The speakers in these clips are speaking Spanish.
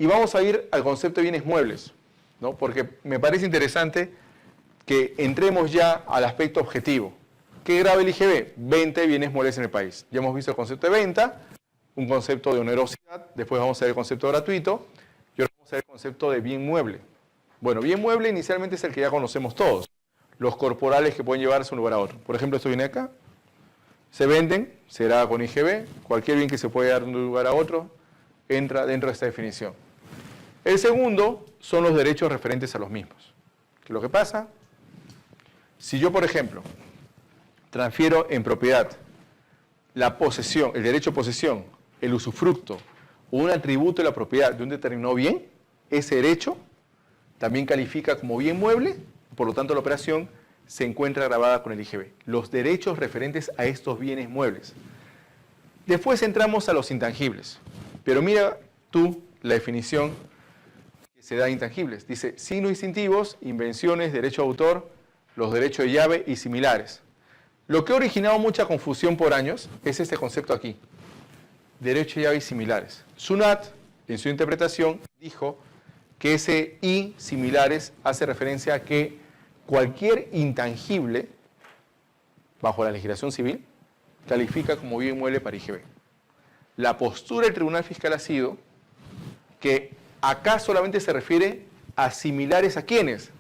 Y vamos a ir al concepto de bienes muebles, ¿no? Porque me parece interesante que entremos ya al aspecto objetivo. ¿Qué graba el IGB? Venta de bienes muebles en el país. Ya hemos visto el concepto de venta, un concepto de onerosidad, después vamos a ver el concepto gratuito y ahora vamos a ver el concepto de bien mueble. Bueno, bien mueble inicialmente es el que ya conocemos todos, los corporales que pueden llevarse de un lugar a otro. Por ejemplo, esto viene acá, se venden, se graba con IGB, cualquier bien que se puede dar de un lugar a otro entra dentro de esta definición. El segundo son los derechos referentes a los mismos. ¿Qué es lo que pasa? Si yo, por ejemplo, transfiero en propiedad la posesión, el derecho a posesión, el usufructo o un atributo de la propiedad de un determinado bien, ese derecho también califica como bien mueble, por lo tanto la operación se encuentra grabada con el IGB. Los derechos referentes a estos bienes muebles. Después entramos a los intangibles, pero mira tú la definición que se da de intangibles. Dice, signos distintivos, invenciones, derecho de autor, los derechos de llave y similares. Lo que ha originado mucha confusión por años es este concepto aquí, derecho de llave y similares. Sunat, en su interpretación, dijo que ese y similares hace referencia a que cualquier intangible, bajo la legislación civil, califica como bien mueble para IGB. La postura del Tribunal Fiscal ha sido que acá solamente se refiere a similares a ¿quiénes?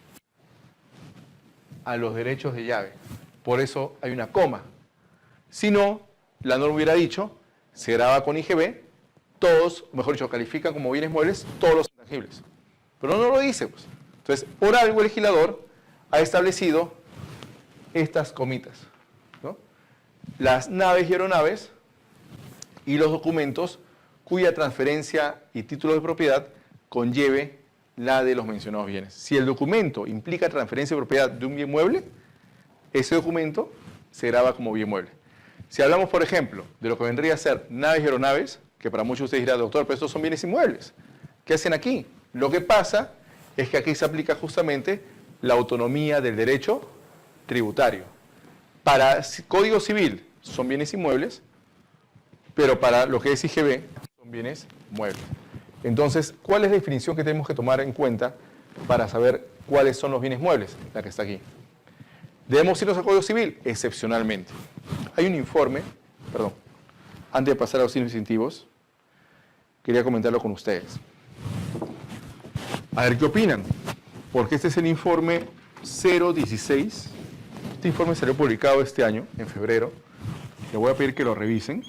A los derechos de llave. Por eso hay una coma. Si no, la norma hubiera dicho, se graba con IGB, todos, mejor dicho, califican como bienes muebles todos los intangibles. Pero no lo dice, pues. Entonces, por algo el legislador ha establecido estas comitas, ¿no? Las naves y aeronaves y los documentos cuya transferencia y título de propiedad conlleve la de los mencionados bienes. Si el documento implica transferencia de propiedad de un bien mueble, ese documento se graba como bien mueble. Si hablamos, por ejemplo, de lo que vendría a ser naves y aeronaves, que para muchos de ustedes dirán, doctor, pero estos son bienes inmuebles. ¿Qué hacen aquí? Lo que pasa es que aquí se aplica justamente la autonomía del derecho tributario. Para Código Civil son bienes inmuebles, pero para lo que es IGB son bienes muebles. Entonces, ¿cuál es la definición que tenemos que tomar en cuenta para saber cuáles son los bienes muebles? La que está aquí. ¿Debemos irnos al Código Civil? Excepcionalmente. Hay un informe, perdón, antes de pasar a los signos distintivos, quería comentarlo con ustedes. A ver qué opinan, porque este es el informe 016. Este informe salió publicado este año, en febrero. Les voy a pedir que lo revisen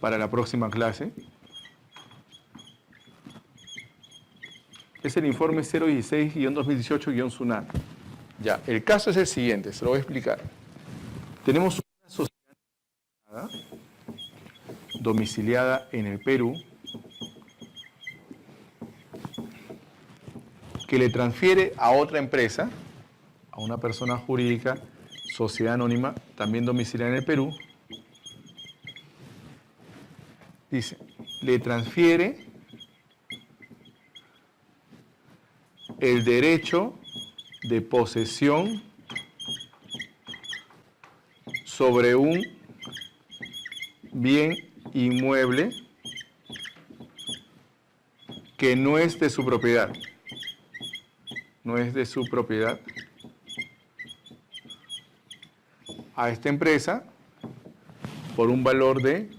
para la próxima clase. Es el informe 016-2018-SUNAT. Ya, el caso es el siguiente, se lo voy a explicar. Tenemos una sociedad domiciliada en el Perú que le transfiere a otra empresa, a una persona jurídica, sociedad anónima, también domiciliada en el Perú. Dice, le transfiere el derecho de posesión sobre un bien inmueble que no es de su propiedad. No es de su propiedad. A esta empresa por un valor de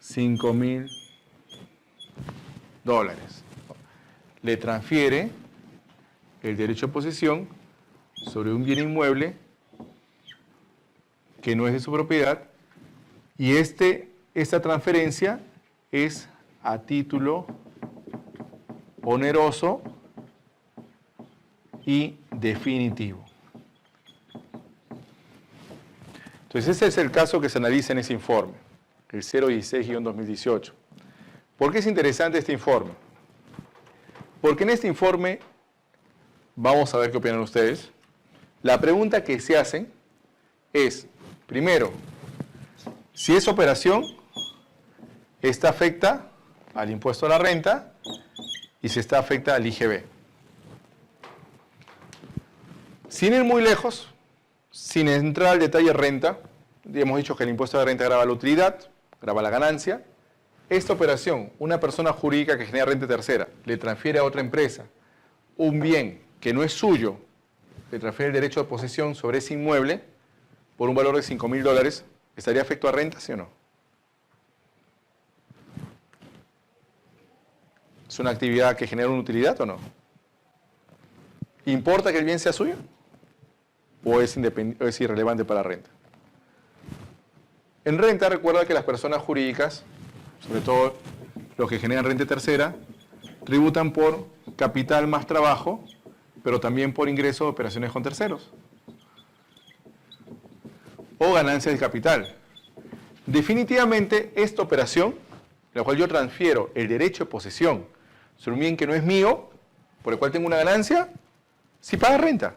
$5.000. Le transfiere el derecho de posesión sobre un bien inmueble que no es de su propiedad y esta transferencia es a título oneroso y definitivo. Entonces ese es el caso que se analiza en ese informe, el 016-2018. ¿Por qué es interesante este informe? Porque en este informe, vamos a ver qué opinan ustedes, la pregunta que se hacen es, primero, si esa operación esta afecta al impuesto a la renta y si esta afecta al IGB. Sin ir muy lejos, sin entrar al detalle renta, ya hemos dicho que el impuesto de renta grava la utilidad, grava la ganancia. Esta operación, una persona jurídica que genera renta tercera, le transfiere a otra empresa un bien que no es suyo, le transfiere el derecho de posesión sobre ese inmueble por un valor de $5.000, ¿estaría afecto a renta, sí o no? ¿Es una actividad que genera una utilidad o no? ¿Importa que el bien sea suyo? ¿O es irrelevante para renta? En renta, recuerda que las personas jurídicas, sobre todo los que generan renta tercera, tributan por capital más trabajo, pero también por ingreso de operaciones con terceros. O ganancia del capital. Definitivamente, esta operación, en la cual yo transfiero el derecho de posesión sobre un bien que no es mío, por el cual tengo una ganancia, sí paga renta.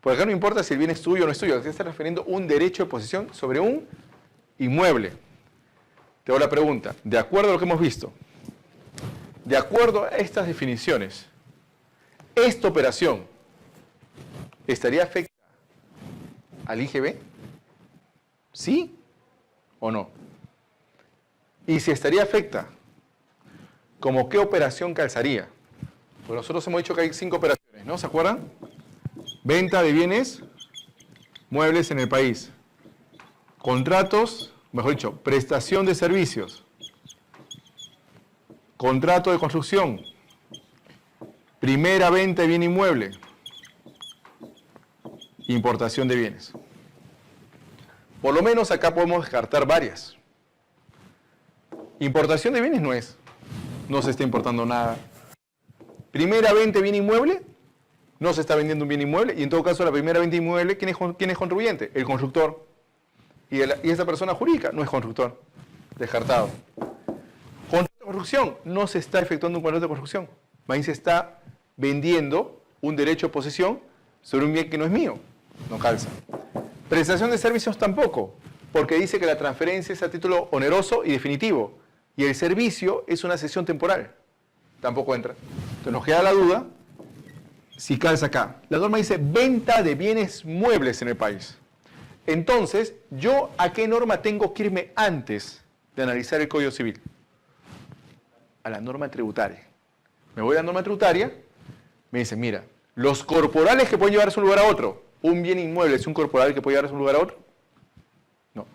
Por acá no importa si el bien es tuyo o no es tuyo, se está refiriendo un derecho de posesión sobre un inmueble. Te hago la pregunta, de acuerdo a lo que hemos visto, de acuerdo a estas definiciones, ¿esta operación estaría afecta al IGB? ¿Sí o no? Y si estaría afecta, ¿cómo qué operación calzaría? Pues nosotros hemos dicho que hay 5 operaciones, ¿no? ¿Se acuerdan? Venta de bienes muebles en el país. Contratos, mejor dicho, prestación de servicios. Contrato de construcción. Primera venta de bien inmueble. Importación de bienes. Por lo menos acá podemos descartar varias. Importación de bienes no es. No se está importando nada. Primera venta de bien inmueble, no se está vendiendo un bien inmueble. Y en todo caso, la primera venta de inmueble, ¿quién es contribuyente? El constructor. Y esa persona jurídica no es constructor. Descartado. Contrato de construcción, no se está efectuando un contrato de construcción. Más bien se está vendiendo un derecho de posesión sobre un bien que no es mío. No calza. Prestación de servicios tampoco, porque dice que la transferencia es a título oneroso y definitivo. Y el servicio es una cesión temporal. Tampoco entra. Entonces nos queda la duda si calza acá. La norma dice venta de bienes muebles en el país. Entonces, ¿yo a qué norma tengo que irme antes de analizar el Código Civil? A la norma tributaria. Me voy a la norma tributaria, me dice, mira, los corporales que pueden llevarse de un lugar a otro, ¿un bien inmueble es un corporal que puede llevarse de un lugar a otro? No.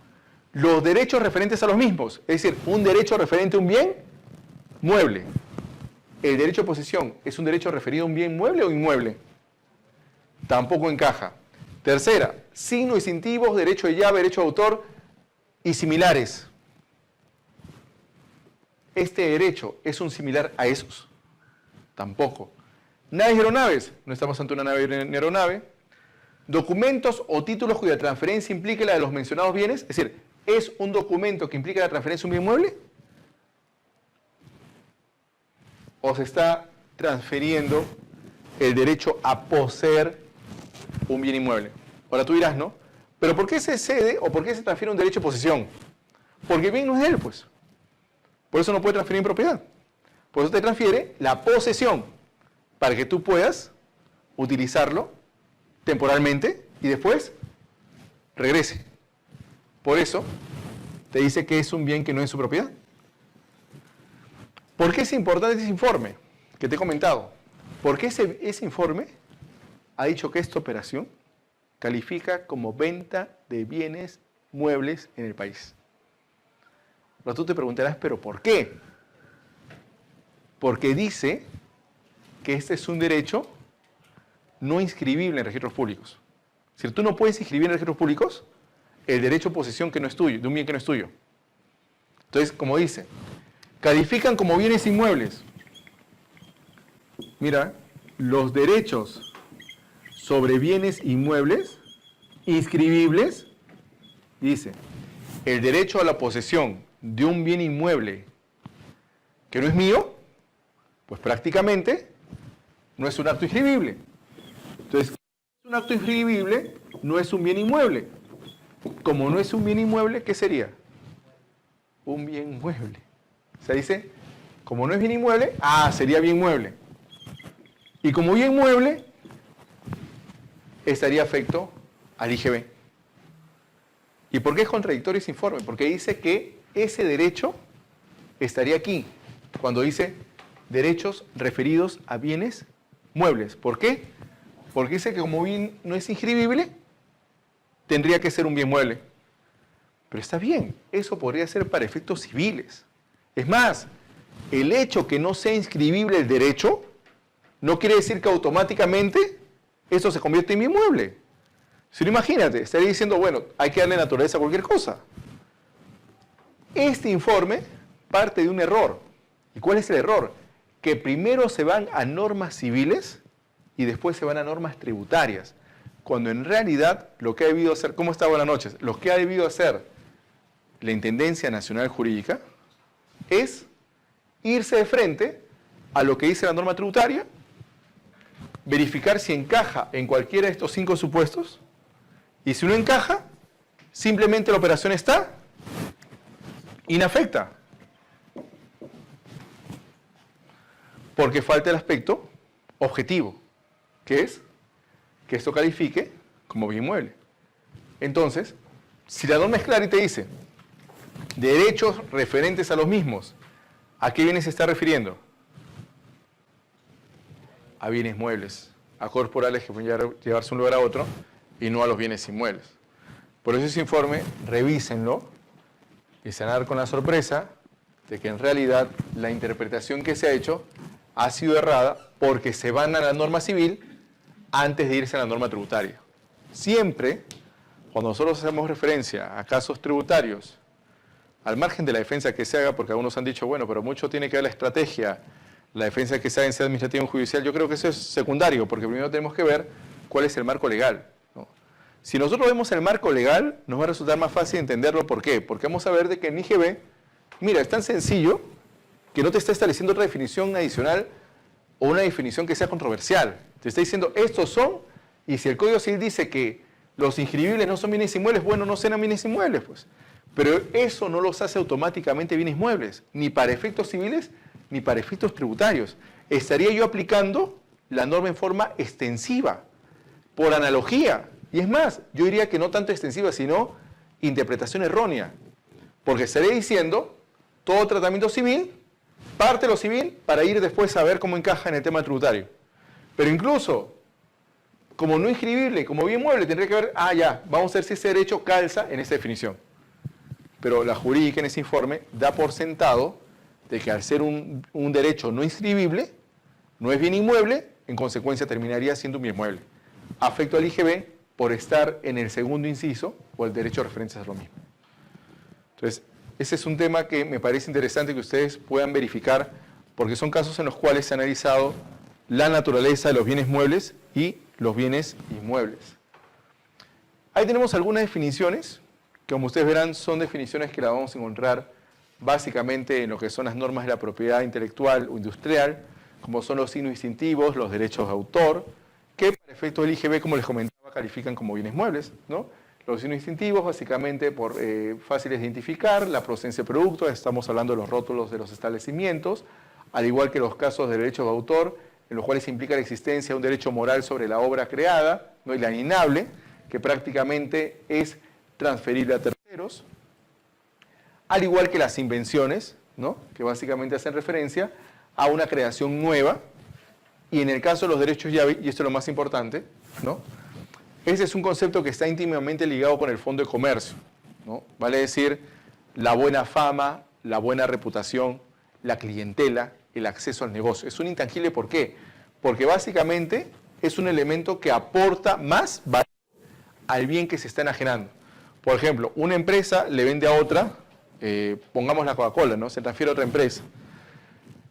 Los derechos referentes a los mismos, es decir, un derecho referente a un bien mueble. ¿El derecho de posesión es un derecho referido a un bien mueble o inmueble? Tampoco encaja. Tercera, signos distintivos, derecho de llave, derecho de autor y similares. ¿Este derecho es un similar a esos? Tampoco. Naves y aeronaves, no estamos ante una nave ni aeronave. Documentos o títulos cuya transferencia implique la de los mencionados bienes, es decir, ¿es un documento que implica la transferencia de un bien mueble? ¿O se está transfiriendo el derecho a poseer un bien inmueble? Ahora tú dirás, ¿no? ¿Pero por qué se cede o por qué se transfiere un derecho de posesión? Porque el bien no es de él, pues. Por eso no puede transferir en propiedad. Por eso te transfiere la posesión, para que tú puedas utilizarlo temporalmente y después regrese. Por eso te dice que es un bien que no es su propiedad. ¿Por qué es importante ese informe que te he comentado? Porque ese informe ha dicho que esta operación califica como venta de bienes muebles en el país. Pero tú te preguntarás, ¿pero por qué? Porque dice que este es un derecho no inscribible en registros públicos. Es decir, tú no puedes inscribir en registros públicos el derecho de posesión que no es tuyo, de un bien que no es tuyo. Entonces, como dice, califican como bienes inmuebles. Mira, los derechos sobre bienes inmuebles inscribibles, dice, el derecho a la posesión de un bien inmueble que no es mío, pues prácticamente no es un acto inscribible. Entonces, un acto inscribible no es un bien inmueble. Como no es un bien inmueble, ¿qué sería? Un bien mueble. O sea, dice, como no es bien inmueble, sería bien mueble. Y como bien mueble, estaría afecto al IGB. ¿Y por qué es contradictorio ese informe? Porque dice que ese derecho estaría aquí, cuando dice derechos referidos a bienes muebles. ¿Por qué? Porque dice que como bien no es inscribible, tendría que ser un bien mueble. Pero está bien, eso podría ser para efectos civiles. Es más, el hecho que no sea inscribible el derecho no quiere decir que automáticamente eso se convierte en bien mueble. Si no, imagínate, estaría diciendo, bueno, hay que darle naturaleza a cualquier cosa. Este informe parte de un error. ¿Y cuál es el error? Que primero se van a normas civiles y después se van a normas tributarias. Cuando en realidad lo que ha debido hacer, ¿cómo está? Buenas noches. Lo que ha debido hacer la Intendencia Nacional Jurídica es irse de frente a lo que dice la norma tributaria, verificar si encaja en cualquiera de estos 5 supuestos, y si no encaja, simplemente la operación está inafecta. Porque falta el aspecto objetivo, que es que esto califique como bien mueble. Entonces, si la norma es clara y te dice derechos referentes a los mismos, ¿a qué bienes se está refiriendo? A bienes muebles, a corporales que pueden llevarse de un lugar a otro y no a los bienes inmuebles. Por eso ese informe, revísenlo y se van a dar con la sorpresa de que en realidad la interpretación que se ha hecho ha sido errada porque se van a la norma civil antes de irse a la norma tributaria. Siempre, cuando nosotros hacemos referencia a casos tributarios, al margen de la defensa que se haga, porque algunos han dicho, bueno, pero mucho tiene que ver la estrategia, la defensa que se haga en sede administrativa o judicial, yo creo que eso es secundario, porque primero tenemos que ver cuál es el marco legal, ¿no? Si nosotros vemos el marco legal, nos va a resultar más fácil entenderlo. ¿Por qué? Porque vamos a ver de que en IGB, mira, es tan sencillo que no te está estableciendo otra definición adicional o una definición que sea controversial. Te está diciendo, estos son, y si el Código Civil dice que los inscribibles no son bienes inmuebles, bueno, no serán bienes inmuebles, pues. Pero eso no los hace automáticamente bienes muebles, ni para efectos civiles, ni para efectos tributarios. Estaría yo aplicando la norma en forma extensiva, por analogía. Y es más, yo diría que no tanto extensiva, sino interpretación errónea. Porque estaría diciendo, todo tratamiento civil, parte de lo civil, para ir después a ver cómo encaja en el tema tributario. Pero incluso, como no inscribible, como bien mueble, tendría que ver, ya, vamos a ver si ese derecho calza en esa definición. Pero la jurídica en ese informe da por sentado de que al ser un derecho no inscribible, no es bien inmueble, en consecuencia terminaría siendo un bien mueble. Afecto al IGB por estar en el segundo inciso o el derecho de referencia es lo mismo. Entonces, ese es un tema que me parece interesante que ustedes puedan verificar, porque son casos en los cuales se ha analizado la naturaleza de los bienes muebles y los bienes inmuebles. Ahí tenemos algunas definiciones, que como ustedes verán son definiciones que las vamos a encontrar básicamente en lo que son las normas de la propiedad intelectual o industrial, como son los signos distintivos, los derechos de autor, que para efectos del IGB, como les comentaba, califican como bienes muebles, ¿no? Los signos distintivos, básicamente, por fáciles de identificar, la procedencia de producto, estamos hablando de los rótulos de los establecimientos, al igual que los casos de derechos de autor, en los cuales implica la existencia de un derecho moral sobre la obra creada, no el alienable, que prácticamente es transferible a terceros, al igual que las invenciones, ¿no? Que básicamente hacen referencia a una creación nueva, y en el caso de los derechos llave, y esto es lo más importante, ¿no? Ese es un concepto que está íntimamente ligado con el fondo de comercio, ¿no? Vale decir, la buena fama, la buena reputación, la clientela, el acceso al negocio. Es un intangible, ¿por qué? Porque básicamente es un elemento que aporta más valor al bien que se está enajenando. Por ejemplo, una empresa le vende a otra, pongamos la Coca-Cola, ¿no? Se transfiere a otra empresa.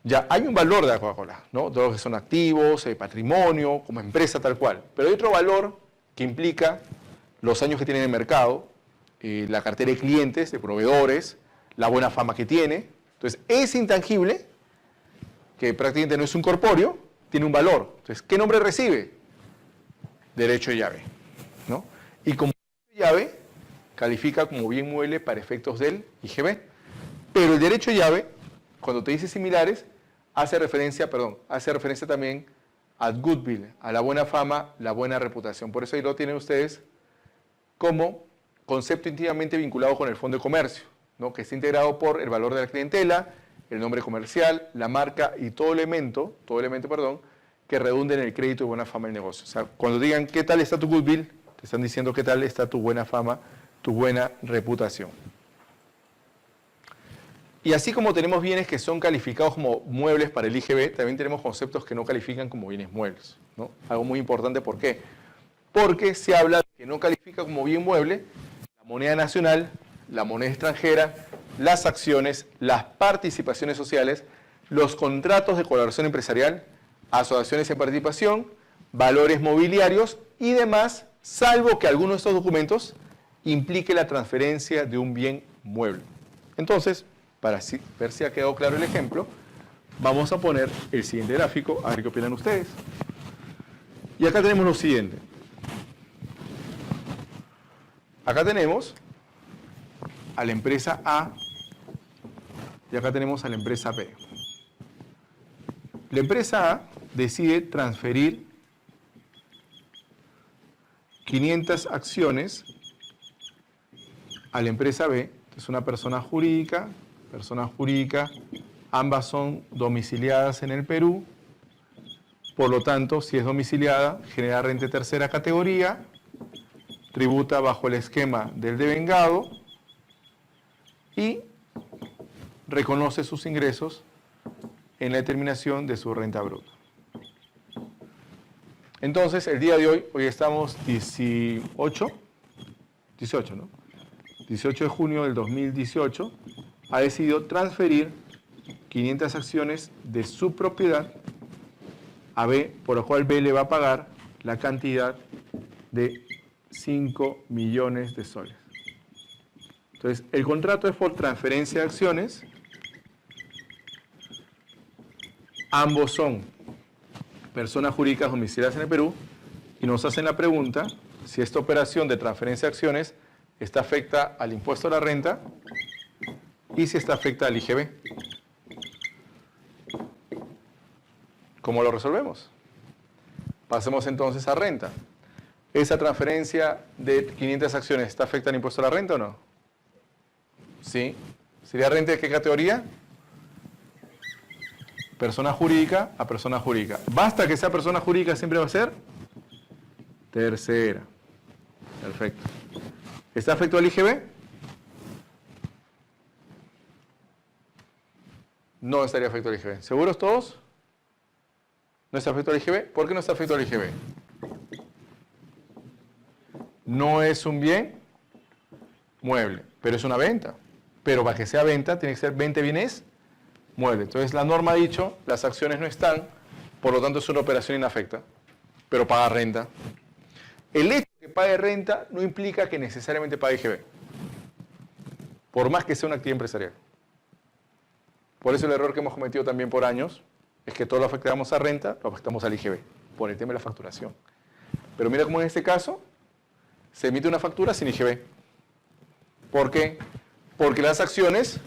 Ya hay un valor de la Coca-Cola, ¿no? Todos los que son activos, patrimonio, como empresa tal cual. Pero hay otro valor que implica los años que tiene en el mercado, la cartera de clientes, de proveedores, la buena fama que tiene. Entonces, ese intangible, que prácticamente no es un corpóreo, tiene un valor. Entonces, ¿qué nombre recibe? Derecho de llave, ¿no? Y como derecho de llave, califica como bien mueble para efectos del IGB. Pero el derecho de llave, cuando te dice similares, hace referencia también ad goodwill, a la buena fama, la buena reputación. Por eso ahí lo tienen ustedes como concepto íntimamente vinculado con el fondo de comercio, ¿no? Que está integrado por el valor de la clientela, el nombre comercial, la marca y todo elemento, que redunde en el crédito y buena fama del negocio. O sea, cuando digan qué tal está tu goodwill, te están diciendo qué tal está tu buena fama, tu buena reputación. Y así como tenemos bienes que son calificados como muebles para el IGB, también tenemos conceptos que no califican como bienes muebles, ¿no? Algo muy importante, ¿por qué? Porque se habla de que no califica como bien mueble la moneda nacional, la moneda extranjera, las acciones, las participaciones sociales, los contratos de colaboración empresarial, asociaciones en participación, valores mobiliarios y demás, salvo que alguno de estos documentos implique la transferencia de un bien mueble. Entonces, para ver si ha quedado claro el ejemplo, vamos a poner el siguiente gráfico, a ver qué opinan ustedes. Y acá tenemos lo siguiente. Acá tenemos a la empresa A y acá tenemos a la empresa B. La empresa A decide transferir 500 acciones a la empresa B, que es una persona jurídica, ambas son domiciliadas en el Perú, por lo tanto, si es domiciliada, genera renta de tercera categoría, tributa bajo el esquema del devengado y reconoce sus ingresos en la determinación de su renta bruta. Entonces, el día de hoy estamos 18, ¿no? 18 de junio del 2018, ha decidido transferir 500 acciones de su propiedad a B, por lo cual B le va a pagar la cantidad de 5 millones de soles. Entonces, el contrato es por transferencia de acciones. Ambos son personas jurídicas domiciliadas en el Perú y nos hacen la pregunta si esta operación de transferencia de acciones está afecta al impuesto a la renta y si está afecta al IGB. ¿Cómo lo resolvemos? Pasemos entonces a renta. ¿Esa transferencia de 500 acciones está afecta al impuesto a la renta o no? Sí. ¿Sería renta de qué categoría? Persona jurídica a persona jurídica. ¿Basta que sea persona jurídica siempre va a ser? Tercera. Perfecto. ¿Está afecto al IGB? No estaría afecto al IGB. ¿Seguros todos? ¿No está afecto al IGB? ¿Por qué no está afecto al IGB? No es un bien mueble, pero es una venta. Pero para que sea venta, tiene que ser 20 bienes muebles. Entonces, la norma ha dicho, las acciones no están, por lo tanto es una operación inafecta, pero paga renta. El hecho de que pague renta no implica que necesariamente pague IGB, por más que sea una actividad empresarial. Por eso el error que hemos cometido también por años es que todo lo afectamos a renta, lo afectamos al IGB, por el tema de la facturación. Pero mira cómo en este caso se emite una factura sin IGB. ¿Por qué? Porque las acciones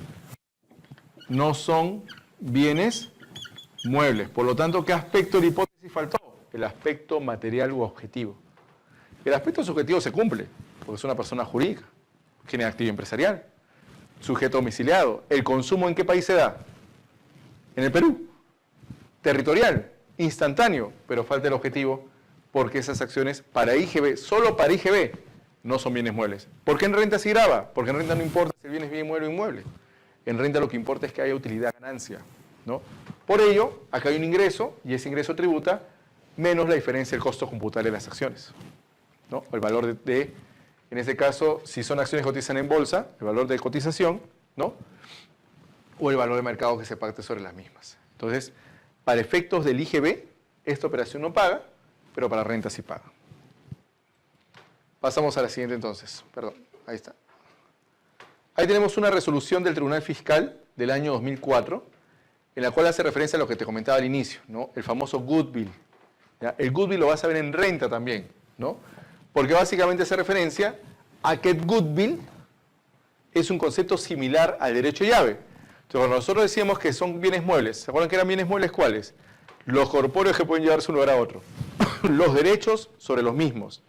no son bienes muebles. Por lo tanto, ¿qué aspecto de la hipótesis faltó? El aspecto material u objetivo. El aspecto subjetivo se cumple, porque es una persona jurídica, genera actividad empresarial, sujeto domiciliado. ¿El consumo en qué país se da? En el Perú. Territorial, instantáneo, pero falta el objetivo, porque esas acciones para IGB, solo para IGB, no son bienes muebles. ¿Por qué en renta se grava? Porque en renta no importa si el bien es bien mueble o inmueble. En renta lo que importa es que haya utilidad, ganancia, ¿no? Por ello, acá hay un ingreso, y ese ingreso tributa menos la diferencia del costo computable de las acciones, ¿no? O el valor en este caso, si son acciones que cotizan en bolsa, el valor de cotización, ¿no? O el valor de mercado que se pacte sobre las mismas. Entonces, para efectos del IGB, esta operación no paga, pero para renta sí paga. Pasamos a la siguiente entonces. Perdón, ahí está. Ahí tenemos una resolución del Tribunal Fiscal del año 2004, en la cual hace referencia a lo que te comentaba al inicio, ¿no? El famoso goodwill. ¿Ya? El goodwill lo vas a ver en renta también, ¿no? Porque básicamente hace referencia a que goodwill es un concepto similar al derecho llave. Entonces, cuando nosotros decíamos que son bienes muebles, ¿se acuerdan que eran bienes muebles cuáles? los corpóreos que pueden llevarse de un lugar a otro, los derechos sobre los mismos,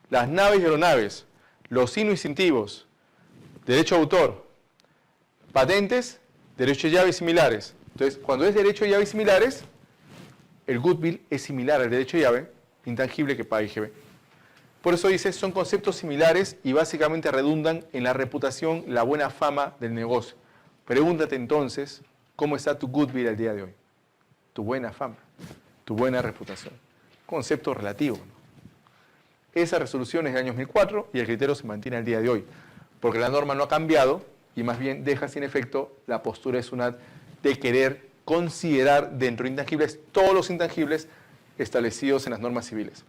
las naves y aeronaves, los incentivos, derecho de autor, patentes, derecho de llave y similares. Entonces, cuando es derecho de llave y similares, el goodwill es similar al derecho de llave intangible que paga IGB. Por eso dice, son conceptos similares y básicamente redundan en la reputación, la buena fama del negocio. Pregúntate entonces, ¿cómo está tu goodwill al día de hoy? Tu buena fama, tu buena reputación. Concepto relativo, ¿no? Esa resolución es del año 2004 y el criterio se mantiene al día de hoy, porque la norma no ha cambiado y más bien deja sin efecto la postura de SUNAT de querer considerar dentro de intangibles todos los intangibles establecidos en las normas civiles.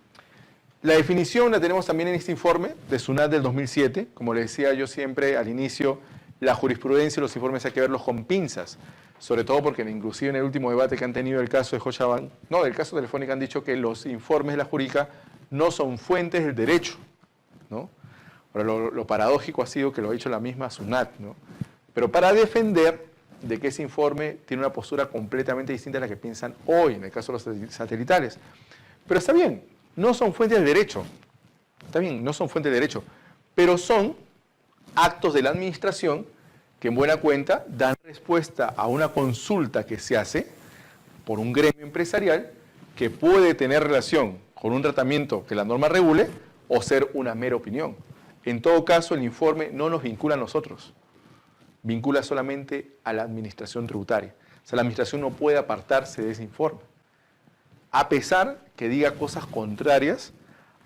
La definición la tenemos también en este informe de SUNAT del 2007. Como le decía yo siempre al inicio, la jurisprudencia y los informes hay que verlos con pinzas, sobre todo porque inclusive en el último debate que han tenido del caso de Scotiabank, no, del caso Telefónica, han dicho que los informes de la jurídica no son fuentes del derecho, ¿no? Ahora, lo paradójico ha sido que lo ha dicho la misma SUNAT, ¿no? Pero para defender de que ese informe tiene una postura completamente distinta a la que piensan hoy, en el caso de los satelitales. Pero está bien, no son fuentes del derecho, está bien, no son fuentes del derecho, pero son actos de la administración que en buena cuenta dan respuesta a una consulta que se hace por un gremio empresarial que puede tener relación con un tratamiento que la norma regule o ser una mera opinión. En todo caso, el informe no nos vincula a nosotros, vincula solamente a la administración tributaria. O sea, la administración no puede apartarse de ese informe, a pesar que diga cosas contrarias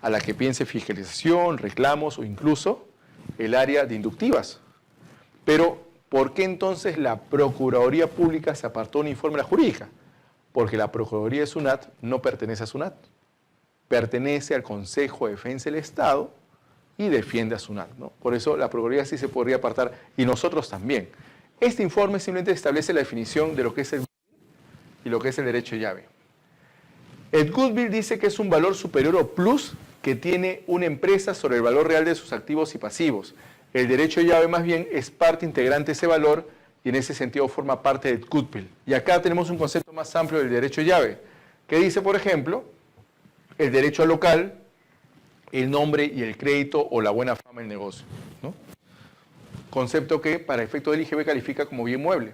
a la que piense fiscalización, reclamos o incluso el área de inductivas. Pero, ¿por qué entonces la Procuraduría Pública se apartó de un informe de la jurídica? Porque la Procuraduría de SUNAT no pertenece a SUNAT, pertenece al Consejo de Defensa del Estado y defiende a SUNAT, ¿no? Por eso la Procuraduría sí se podría apartar y nosotros también. Este informe simplemente establece la definición de lo que es el goodwill y lo que es el derecho de llave. El goodwill dice que es un valor superior o plus que tiene una empresa sobre el valor real de sus activos y pasivos. El derecho de llave más bien es parte integrante de ese valor y en ese sentido forma parte del goodwill. Y acá tenemos un concepto más amplio del derecho de llave, que dice, por ejemplo, el derecho al local, el nombre y el crédito o la buena fama del negocio, ¿no? Concepto que para efecto del IGB califica como bien mueble.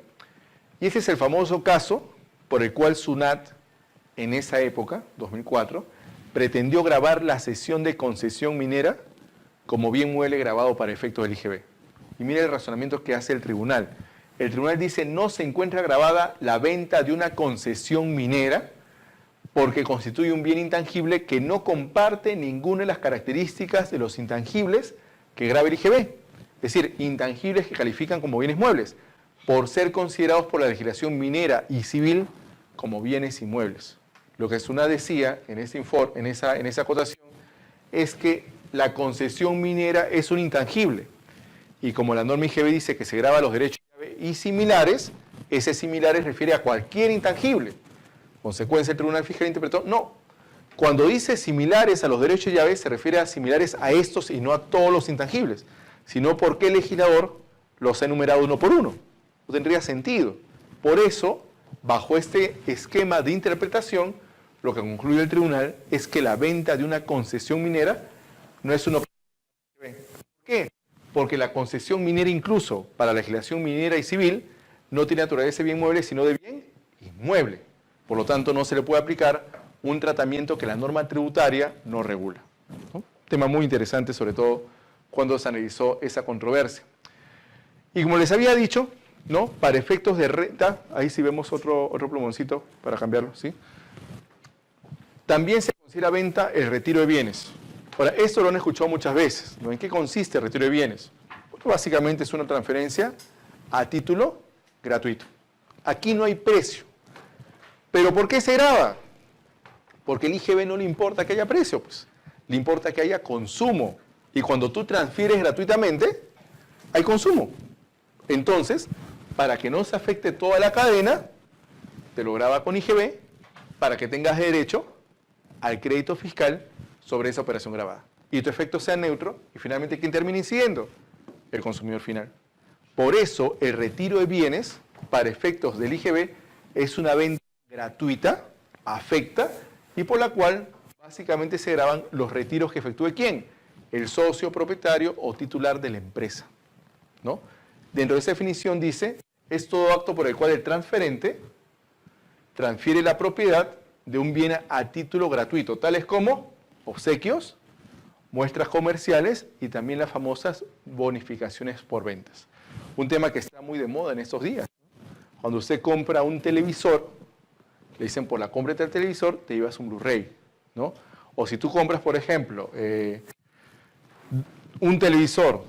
Y ese es el famoso caso por el cual SUNAT en esa época, 2004, pretendió grabar la cesión de concesión minera como bien mueble grabado para efectos del IGB. Y mire el razonamiento que hace el tribunal. El tribunal dice, no se encuentra grabada la venta de una concesión minera porque constituye un bien intangible que no comparte ninguna de las características de los intangibles que graba el IGB. Es decir, intangibles que califican como bienes muebles, por ser considerados por la legislación minera y civil como bienes inmuebles. Lo que SUNAT decía en ese informe, en esa acotación, es que la concesión minera es un intangible. Y como la norma IGB dice que se graba los derechos y similares, ese similares refiere a cualquier intangible. Consecuencia, el Tribunal Fiscal interpretó, no. Cuando dice similares a los derechos de llave, se refiere a similares a estos y no a todos los intangibles, sino porque el legislador los ha enumerado uno por uno. No tendría sentido. Por eso, bajo este esquema de interpretación, lo que concluye el tribunal es que la venta de una concesión minera no es una operación. ¿Por qué? Porque la concesión minera, incluso para la legislación minera y civil, no tiene naturaleza de bien mueble, sino de bien inmueble. Por lo tanto, no se le puede aplicar un tratamiento que la norma tributaria no regula, ¿no? Tema muy interesante, sobre todo cuando se analizó esa controversia. Y como les había dicho, ¿no? Para efectos de renta, ahí sí vemos otro plumoncito para cambiarlo, ¿sí? También se considera venta el retiro de bienes. Ahora, esto lo han escuchado muchas veces, ¿no? ¿En qué consiste el retiro de bienes? Bueno, básicamente es una transferencia a título gratuito. Aquí no hay precio. ¿Pero por qué se graba? Porque el IGB no le importa que haya precio, pues. Le importa que haya consumo. Y cuando tú transfieres gratuitamente, hay consumo. Entonces, para que no se afecte toda la cadena, te lo graba con IGB para que tengas derecho al crédito fiscal sobre esa operación grabada. Y tu efecto sea neutro y finalmente, ¿quién termina incidiendo? El consumidor final. Por eso, el retiro de bienes, para efectos del IGB, es una venta gratuita afecta y por la cual básicamente se graban los retiros que efectúe ¿quién? El socio propietario o titular de la empresa, ¿no? Dentro de esa definición dice, es todo acto por el cual el transferente transfiere la propiedad de un bien a título gratuito, tales como obsequios, muestras comerciales y también las famosas bonificaciones por ventas. Un tema que está muy de moda en estos días. Cuando usted compra un televisor, le dicen por la compra del televisor te llevas un Blu-ray, ¿no? O si tú compras, por ejemplo, un televisor,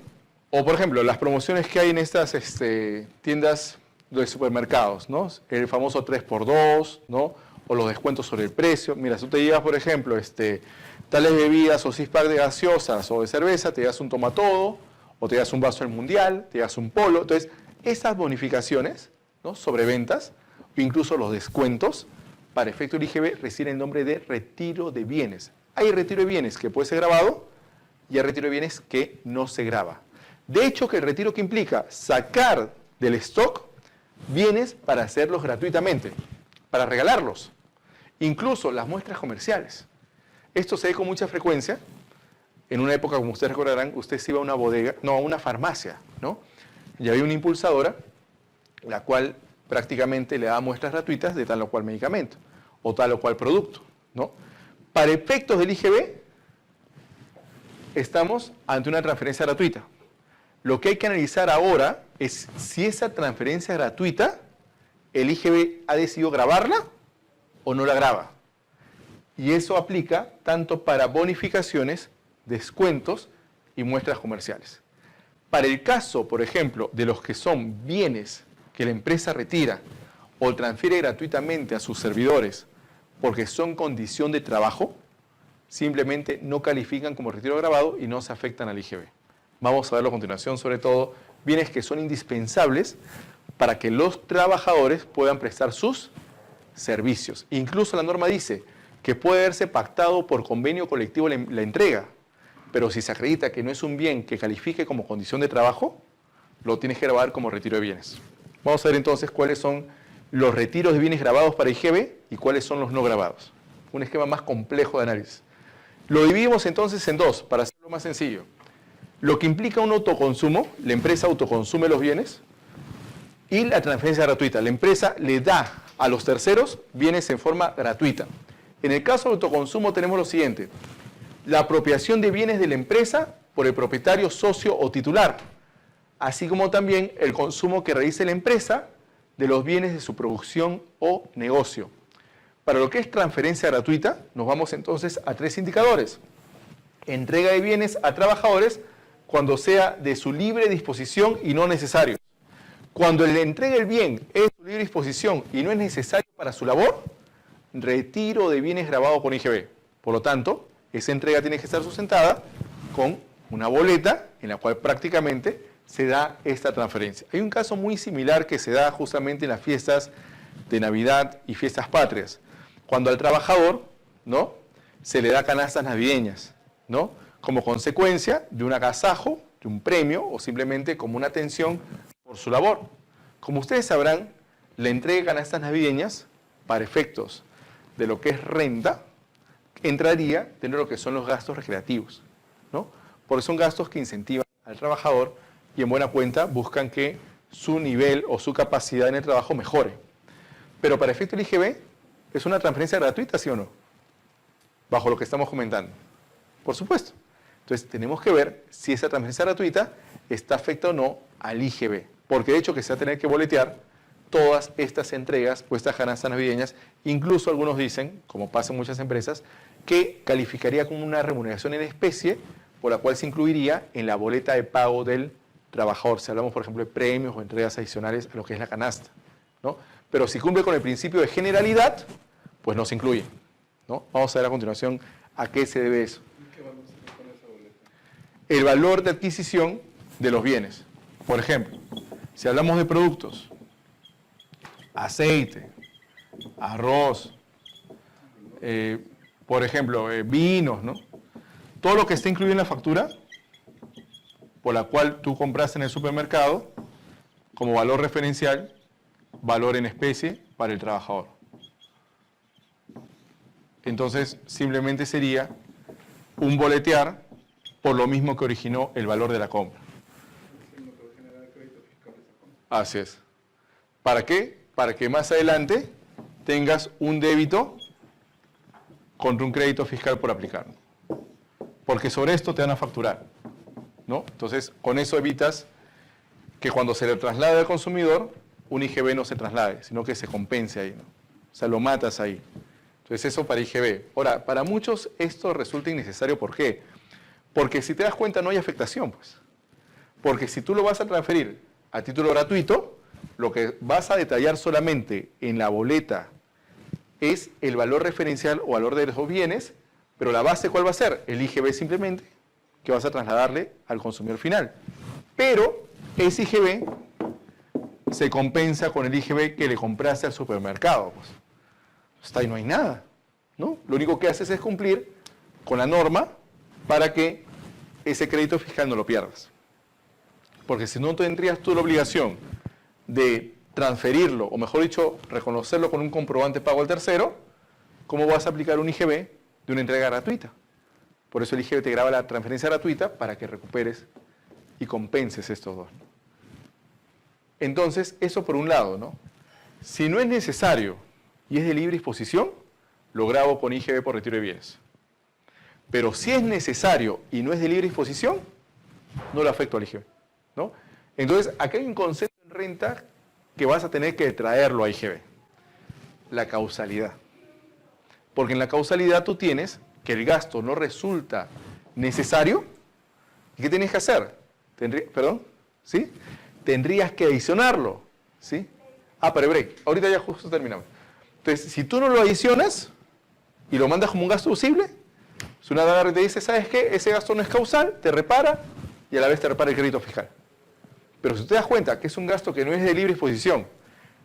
o por ejemplo, las promociones que hay en estas tiendas de supermercados, ¿no? El famoso 3x2, ¿no? O los descuentos sobre el precio. Mira, si tú te llevas, por ejemplo, tales bebidas o 6-pack de gaseosas o de cerveza, te llevas un tomatodo, o te llevas un vaso del mundial, te llevas un polo. Entonces, esas bonificaciones, ¿no? Sobre ventas, o incluso los descuentos, para efecto del IGB, reciben el nombre de retiro de bienes. Hay retiro de bienes que puede ser grabado y hay retiro de bienes que no se graba. De hecho, que el retiro que implica sacar del stock bienes para hacerlos gratuitamente, para regalarlos. Incluso las muestras comerciales. Esto se ve con mucha frecuencia. En una época, como ustedes recordarán, usted se iba a una bodega, no, a una farmacia, ¿no? Y había una impulsadora, la cual prácticamente le daba muestras gratuitas de tal o cual medicamento, o tal o cual producto, ¿no? Para efectos del IGB, estamos ante una transferencia gratuita. Lo que hay que analizar ahora es si esa transferencia gratuita, el IGB ha decidido grabarla o no la graba. Y eso aplica tanto para bonificaciones, descuentos y muestras comerciales. Para el caso, por ejemplo, de los que son bienes que la empresa retira o transfiere gratuitamente a sus servidores porque son condición de trabajo, simplemente no califican como retiro grabado y no se afectan al IGB. Vamos a verlo a continuación, sobre todo bienes que son indispensables para que los trabajadores puedan prestar sus servicios. Incluso la norma dice que puede haberse pactado por convenio colectivo la entrega, pero si se acredita que no es un bien que califique como condición de trabajo, lo tienes que grabar como retiro de bienes. Vamos a ver entonces cuáles son los retiros de bienes grabados para IGB y cuáles son los no grabados. Un esquema más complejo de análisis. Lo dividimos entonces en dos, para hacerlo más sencillo. Lo que implica un autoconsumo, la empresa autoconsume los bienes, y la transferencia gratuita. La empresa le da a los terceros bienes en forma gratuita. En el caso del autoconsumo tenemos lo siguiente: la apropiación de bienes de la empresa por el propietario, socio o titular, así como también el consumo que realice la empresa de los bienes de su producción o negocio. Para lo que es transferencia gratuita, nos vamos entonces a tres indicadores. Entrega de bienes a trabajadores cuando sea de su libre disposición y no necesario. Cuando le entrega el bien es de su libre disposición y no es necesario para su labor, retiro de bienes grabado con IGB. Por lo tanto, esa entrega tiene que estar sustentada con una boleta en la cual prácticamente se da esta transferencia. Hay un caso muy similar que se da justamente en las fiestas de Navidad y fiestas patrias, cuando al trabajador, ¿no?, se le da canastas navideñas, ¿no?, como consecuencia de un agasajo, de un premio o simplemente como una atención por su labor. Como ustedes sabrán, la entrega de canastas navideñas, para efectos de lo que es renta, entraría dentro de lo que son los gastos recreativos, ¿no? Porque son gastos que incentivan al trabajador y en buena cuenta buscan que su nivel o su capacidad en el trabajo mejore. Pero para efecto del IGB, ¿es una transferencia gratuita, sí o no? Bajo lo que estamos comentando. Por supuesto. Entonces tenemos que ver si esa transferencia gratuita está afecta o no al IGB. Porque de hecho que se va a tener que boletear todas estas entregas o estas canastas navideñas. Incluso algunos dicen, como pasa en muchas empresas, que calificaría como una remuneración en especie por la cual se incluiría en la boleta de pago del trabajador. Si hablamos, por ejemplo, de premios o entregas adicionales a lo que es la canasta, ¿no? Pero si cumple con el principio de generalidad, pues no se incluye, ¿no? Vamos a ver a continuación a qué se debe eso. ¿Qué valor se le pone a esa boleta? El valor de adquisición de los bienes. Por ejemplo, si hablamos de productos, aceite, arroz, por ejemplo, vinos, ¿no? Todo lo que esté incluido en la factura, por la cual tú compraste en el supermercado, como valor referencial, valor en especie para el trabajador. entonces simplemente sería un boletear por lo mismo que originó el valor de la compra. Así es. ¿Para qué? Para que más adelante tengas un débito contra un crédito fiscal por aplicar. Porque sobre esto te van a facturar, ¿no? Entonces, con eso evitas que cuando se le traslade al consumidor, un IGB no se traslade, sino que se compense ahí, ¿no? O sea, lo matas ahí. Entonces, eso para IGB. Ahora, para muchos esto resulta innecesario. ¿Por qué? Porque si te das cuenta no hay afectación, pues. Porque si tú lo vas a transferir a título gratuito, lo que vas a detallar solamente en la boleta es el valor referencial o valor de esos bienes, pero la base, ¿cuál va a ser? El IGB simplemente, que vas a trasladarle al consumidor final. Pero ese IGB se compensa con el IGB que le compraste al supermercado, pues. Hasta ahí no hay nada, ¿no? Lo único que haces es cumplir con la norma para que ese crédito fiscal no lo pierdas. Porque si no tendrías tú la obligación de transferirlo, o mejor dicho, reconocerlo con un comprobante pago al tercero, ¿cómo vas a aplicar un IGB de una entrega gratuita? Por eso el IGB te graba la transferencia gratuita para que recuperes y compenses estos dos. Entonces, eso por un lado, ¿no? Si no es necesario y es de libre disposición, lo grabo con IGB por retiro de bienes. Pero si es necesario y no es de libre disposición, no lo afecto al IGB, ¿no? Entonces, aquí hay un concepto en renta que vas a tener que traerlo a IGB. La causalidad. Porque en la causalidad tú tienes que el gasto no resulta necesario. ¿Y qué tienes que hacer? ¿Perdón? ¿Sí? Tendrías que adicionarlo. ¿Sí? Pero break. Ahorita ya justo terminamos. Entonces, si tú no lo adicionas y lo mandas como un gasto deducible, si una agarra y te dice, ¿sabes qué? Ese gasto no es causal, te repara y a la vez te repara el crédito fiscal. Pero si te das cuenta que es un gasto que no es de libre disposición,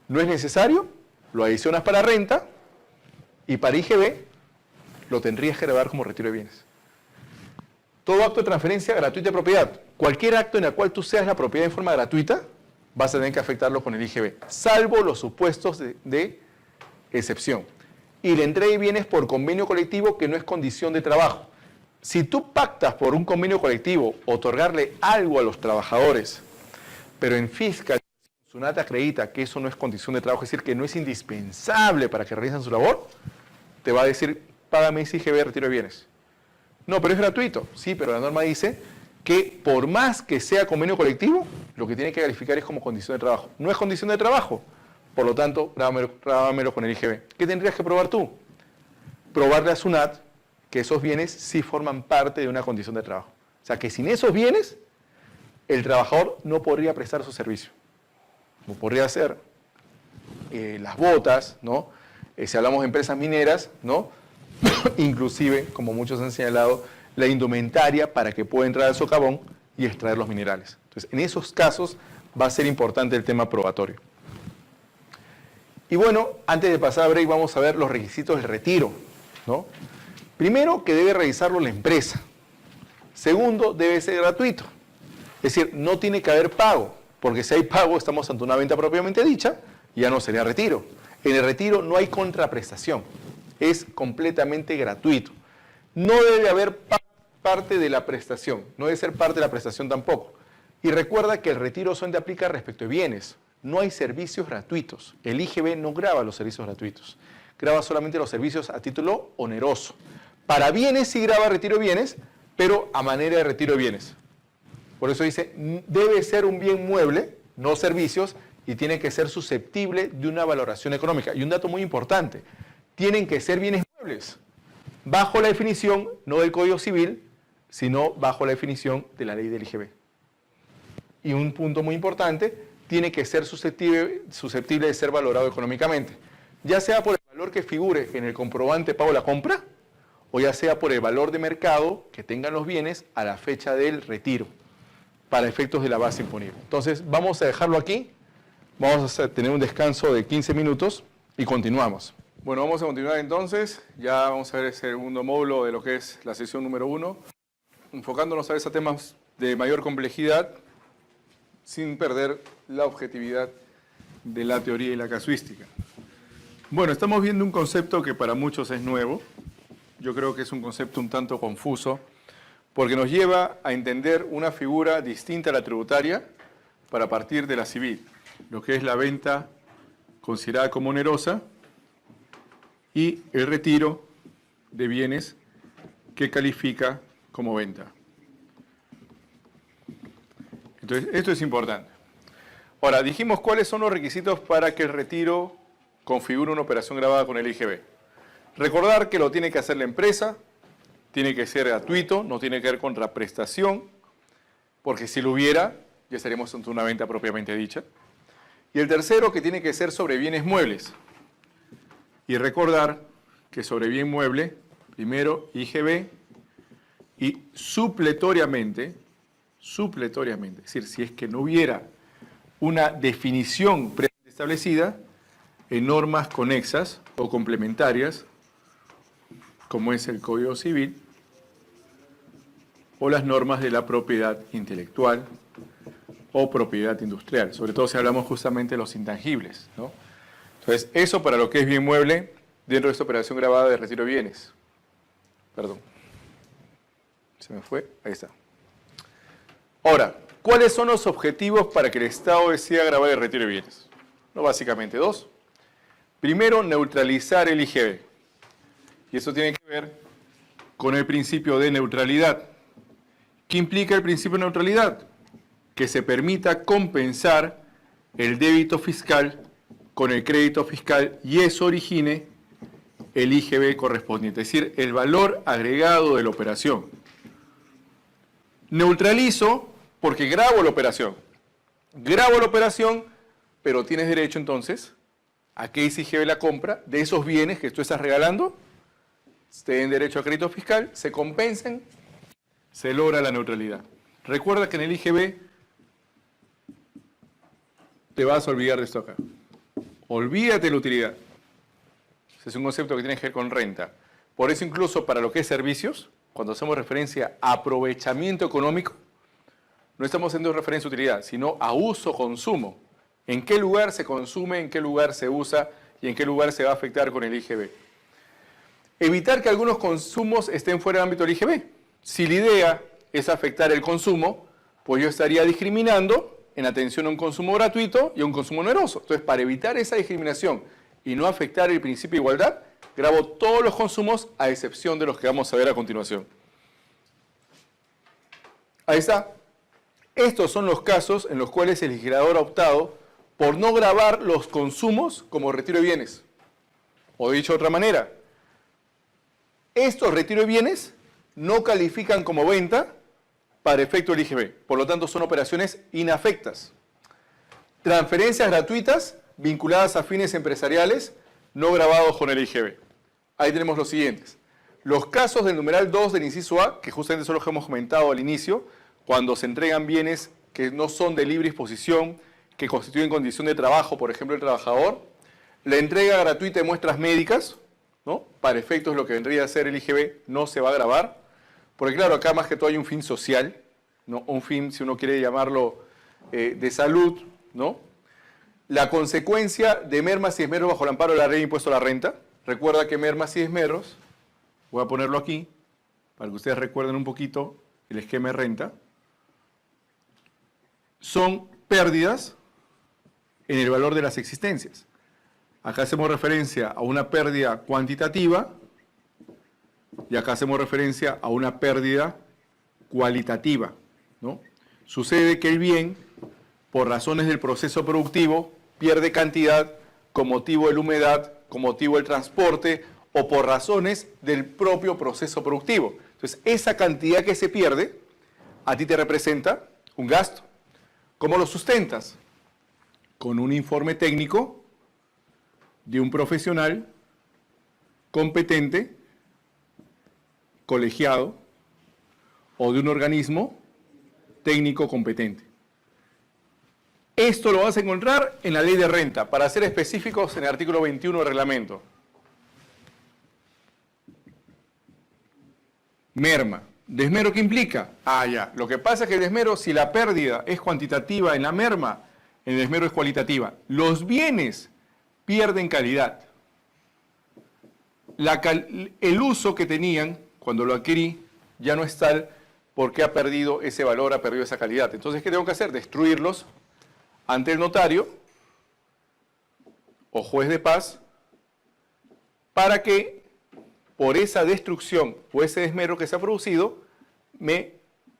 no es necesario, lo adicionas para renta y para IGB lo tendrías que grabar como retiro de bienes. Todo acto de transferencia gratuita de propiedad, cualquier acto en el cual tú seas la propiedad en forma gratuita, vas a tener que afectarlo con el IGB, salvo los supuestos de excepción. Y la entrega de bienes por convenio colectivo que no es condición de trabajo. Si tú pactas por un convenio colectivo otorgarle algo a los trabajadores, pero en fiscal SUNAT acredita que eso no es condición de trabajo, es decir, que no es indispensable para que realicen su labor, te va a decir, págame ese IGB de retiro de bienes. No, pero es gratuito. Sí, pero la norma dice que por más que sea convenio colectivo, lo que tiene que calificar es como condición de trabajo. No es condición de trabajo, por lo tanto, grábamelo con el IGB. ¿Qué tendrías que probar tú? Probarle a SUNAT que esos bienes sí forman parte de una condición de trabajo. O sea, que sin esos bienes, el trabajador no podría prestar su servicio. No podría hacer las botas, ¿no? Si hablamos de empresas mineras, ¿no? Inclusive, como muchos han señalado, la indumentaria para que pueda entrar al socavón y extraer los minerales. Entonces, en esos casos va a ser importante el tema probatorio. Y bueno, antes de pasar a break vamos a ver los requisitos del retiro, ¿no? Primero, que debe realizarlo la empresa. Segundo, debe ser gratuito. Es decir, no tiene que haber pago, porque si hay pago estamos ante una venta propiamente dicha y ya no sería retiro. En el retiro no hay contraprestación, es completamente gratuito. No debe haber parte de la prestación, no debe ser parte de la prestación tampoco. Y recuerda que el retiro solamente aplica respecto de bienes, no hay servicios gratuitos. El IGB no grava los servicios gratuitos, grava solamente los servicios a título oneroso. Para bienes sí grava retiro de bienes, pero a manera de retiro de bienes. Por eso dice, debe ser un bien mueble, no servicios, y tiene que ser susceptible de una valoración económica. Y un dato muy importante, tienen que ser bienes muebles, bajo la definición, no del Código Civil, sino bajo la definición de la ley del IGB. Y un punto muy importante, tiene que ser susceptible de ser valorado económicamente, ya sea por el valor que figure en el comprobante de pago de la compra, o ya sea por el valor de mercado que tengan los bienes a la fecha del retiro, para efectos de la base imponible. Entonces, vamos a dejarlo aquí, vamos a tener un descanso de 15 minutos y continuamos. Bueno, vamos a continuar entonces, ya vamos a ver el segundo módulo de lo que es la sesión número 1, enfocándonos a esos temas de mayor complejidad, sin perder la objetividad de la teoría y la casuística. Bueno, estamos viendo un concepto que para muchos es nuevo, yo creo que es un concepto un tanto confuso, porque nos lleva a entender una figura distinta a la tributaria para partir de la civil, lo que es la venta considerada como onerosa y el retiro de bienes que califica como venta. Entonces, esto es importante. Ahora, dijimos cuáles son los requisitos para que el retiro configure una operación grabada con el IGB. Recordar que lo tiene que hacer la empresa, tiene que ser gratuito, no tiene que haber contraprestación, porque si lo hubiera, ya estaríamos ante una venta propiamente dicha. Y el tercero, que tiene que ser sobre bienes muebles. Y recordar que sobre bien mueble, primero IGB y supletoriamente, es decir, si es que no hubiera una definición preestablecida en normas conexas o complementarias, como es el Código Civil, o las normas de la propiedad intelectual o propiedad industrial, sobre todo si hablamos justamente de los intangibles, ¿no? Entonces, eso para lo que es bien mueble dentro de esta operación grabada de retiro de bienes. Perdón. Se me fue. Ahí está. Ahora, ¿cuáles son los objetivos para que el Estado decida grabar el retiro de bienes? No, básicamente dos. Primero, neutralizar el IGB. Y eso tiene que ver con el principio de neutralidad. ¿Qué implica el principio de neutralidad? Que se permita compensar el débito fiscal con el crédito fiscal y eso origine el IGB correspondiente, es decir, el valor agregado de la operación. Neutralizo porque grabo la operación. Grabo la operación, pero tienes derecho entonces a que ese IGB la compra de esos bienes que tú estás regalando, tienen derecho a crédito fiscal, se compensen, se logra la neutralidad. Recuerda que en el IGB te vas a olvidar de esto acá. Olvídate de la utilidad. Ese es un concepto que tiene que ver con renta. Por eso incluso para lo que es servicios, cuando hacemos referencia a aprovechamiento económico, no estamos haciendo referencia a utilidad, sino a uso-consumo. ¿En qué lugar se consume, en qué lugar se usa y en qué lugar se va a afectar con el IGB? Evitar que algunos consumos estén fuera del ámbito del IGB. Si la idea es afectar el consumo, pues yo estaría discriminando en atención a un consumo gratuito y a un consumo oneroso. Entonces, para evitar esa discriminación y no afectar el principio de igualdad, grabo todos los consumos a excepción de los que vamos a ver a continuación. Ahí está. Estos son los casos en los cuales el legislador ha optado por no grabar los consumos como retiro de bienes. O dicho de otra manera, estos retiros de bienes no califican como venta para efecto del IGB. Por lo tanto, son operaciones inafectas. Transferencias gratuitas vinculadas a fines empresariales no grabados con el IGB. Ahí tenemos los siguientes. Los casos del numeral 2 del inciso A, que justamente son los que hemos comentado al inicio, cuando se entregan bienes que no son de libre disposición, que constituyen condición de trabajo, por ejemplo, el trabajador, la entrega gratuita de muestras médicas, ¿no? Para efectos de lo que vendría a ser el IGB, no se va a grabar, porque claro, acá más que todo hay un fin social, ¿no? Un fin, si uno quiere llamarlo, de salud, ¿no? La consecuencia de mermas y esmeros bajo el amparo de la ley de impuesto a la renta. Recuerda que mermas y esmeros, voy a ponerlo aquí, para que ustedes recuerden un poquito el esquema de renta, son pérdidas en el valor de las existencias. Acá hacemos referencia a una pérdida cuantitativa y acá hacemos referencia a una pérdida cualitativa, ¿no? Sucede que el bien, por razones del proceso productivo, pierde cantidad con motivo de la humedad, con motivo del transporte o por razones del propio proceso productivo. Entonces, esa cantidad que se pierde, a ti te representa un gasto. ¿Cómo lo sustentas? Con un informe técnico de un profesional competente, colegiado, o de un organismo técnico competente. Esto lo vas a encontrar en la ley de renta, para ser específicos en el artículo 21 del reglamento. Merma. ¿Desmero qué implica? Ah, ya. Lo que pasa es que el desmero, si la pérdida es cuantitativa en la merma, el desmero es cualitativa. Los bienes pierden calidad. el uso que tenían cuando lo adquirí ya no es tal porque ha perdido ese valor, ha perdido esa calidad. Entonces, ¿qué tengo que hacer? Destruirlos ante el notario o juez de paz para que por esa destrucción o ese desmero que se ha producido me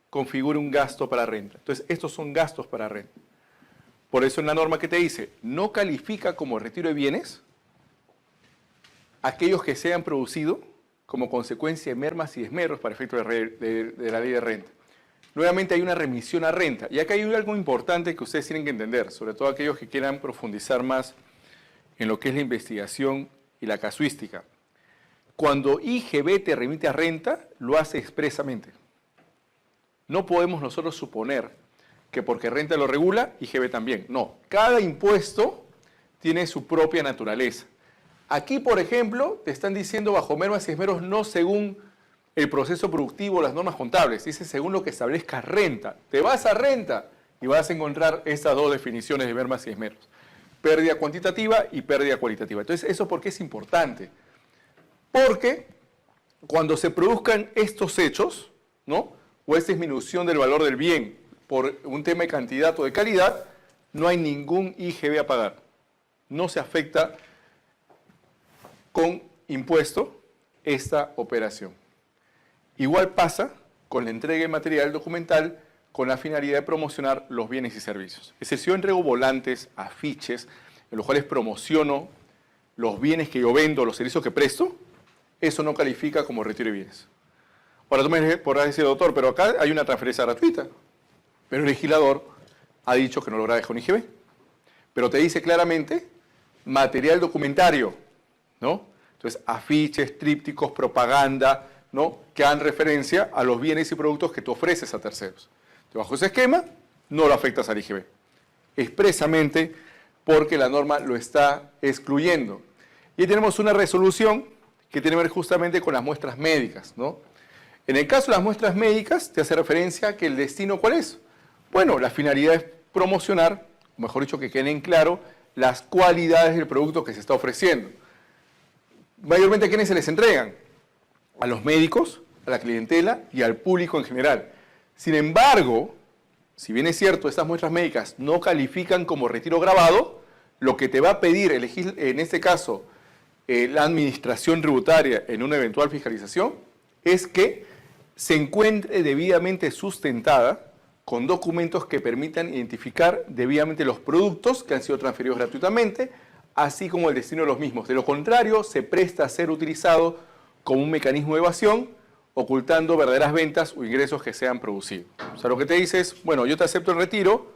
configure un gasto para renta. Entonces, estos son gastos para renta. Por eso en la norma que te dice, no califica como retiro de bienes aquellos que se han producido como consecuencia de mermas y desmeros para efectos de la ley de renta. Nuevamente hay una remisión a renta. Y acá hay algo importante que ustedes tienen que entender, sobre todo aquellos que quieran profundizar más en lo que es la investigación y la casuística. Cuando IGB te remite a renta, lo hace expresamente. No podemos nosotros suponer que porque renta lo regula, IGB también. No, cada impuesto tiene su propia naturaleza. Aquí, por ejemplo, te están diciendo bajo mermas y esmeros no según el proceso productivo, las normas contables. Dice según lo que establezca renta. Te vas a renta y vas a encontrar estas dos definiciones de mermas y esmeros. Pérdida cuantitativa y pérdida cualitativa. Entonces, ¿eso por qué es importante? Porque cuando se produzcan estos hechos, ¿no? O esta disminución del valor del bien por un tema de cantidad o de calidad, no hay ningún IGB a pagar. No se afecta con impuesto esta operación. Igual pasa con la entrega de material documental con la finalidad de promocionar los bienes y servicios. Es decir, si yo entrego volantes, afiches, en los cuales promociono los bienes que yo vendo, los servicios que presto, eso no califica como retiro de bienes. Ahora tú me podrás decir, doctor, pero acá hay una transferencia gratuita. Pero el legislador ha dicho que no lo grabes con IGB. Pero te dice claramente material documentario, ¿no? Entonces, afiches, trípticos, propaganda, ¿no? Que hagan referencia a los bienes y productos que tú ofreces a terceros. Entonces, bajo ese esquema, no lo afectas al IGB. Expresamente porque la norma lo está excluyendo. Y ahí tenemos una resolución que tiene que ver justamente con las muestras médicas, ¿no? En el caso de las muestras médicas, te hace referencia a que el destino, ¿cuál es? Bueno, la finalidad es promocionar, o mejor dicho, que queden claro las cualidades del producto que se está ofreciendo. Mayormente, ¿a quiénes se les entregan? A los médicos, a la clientela y al público en general. Sin embargo, si bien es cierto, estas muestras médicas no califican como retiro grabado, lo que te va a pedir, en este caso, la administración tributaria en una eventual fiscalización, es que se encuentre debidamente sustentada con documentos que permitan identificar debidamente los productos que han sido transferidos gratuitamente, así como el destino de los mismos. De lo contrario, se presta a ser utilizado como un mecanismo de evasión, ocultando verdaderas ventas o ingresos que se han producido. O sea, lo que te dice es, bueno, yo te acepto el retiro,